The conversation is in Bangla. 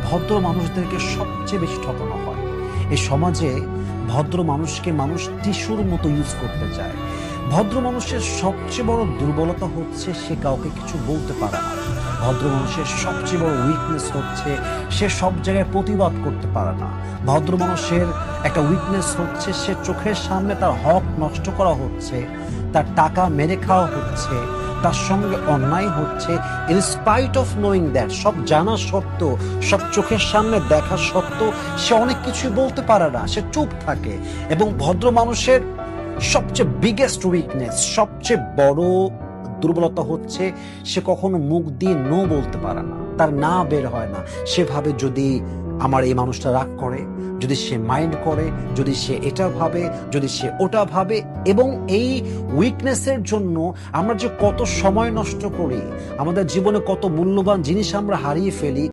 ভদ্র মানুষদেরকে সবচেয়ে বেশি ঠকানো হয়। এই সমাজে ভদ্র মানুষকে মানুষ টিস্যুর মতো ইউজ করতে চায়। ভদ্র মানুষের সবচেয়ে বড় দুর্বলতা হচ্ছে সে কাউকে কিছু বলতে পারে না। ভদ্র মানুষের সবচেয়ে বড় উইকনেস হচ্ছে সে সব জায়গায় প্রতিবাদ করতে পারে না। ভদ্র মানুষের একটা উইকনেস হচ্ছে সে চোখের সামনে তার হক নষ্ট করা হচ্ছে, তার টাকা মেরে খাওয়া হচ্ছে, তার সঙ্গে অন্যায় হচ্ছে, in spite of knowing that, সব জানা সত্ত্বেও, সব চোখের সামনে দেখা সত্ত্বেও সে অনেক কিছুই বলতে পারে না, সে চুপ থাকে। এবং ভদ্র মানুষের সবচেয়ে বিগেস্ট উইকনেস, সবচেয়ে বড় দুর্বলতা হচ্ছে সে কখনো মুখ দিয়ে নো বলতে পারে না, তার না বের হয় না। সেভাবে যদি আমার এই মানুষটা রাগ করে, যদি সে মাইন্ড করে, যদি সে এটা ভাবে, যদি সে ওটা ভাবে, এবং এই উইকনেসের জন্য আমরা যে কত সময় নষ্ট করি, আমাদের জীবনে কত মূল্যবান জিনিস আমরা হারিয়ে ফেলি।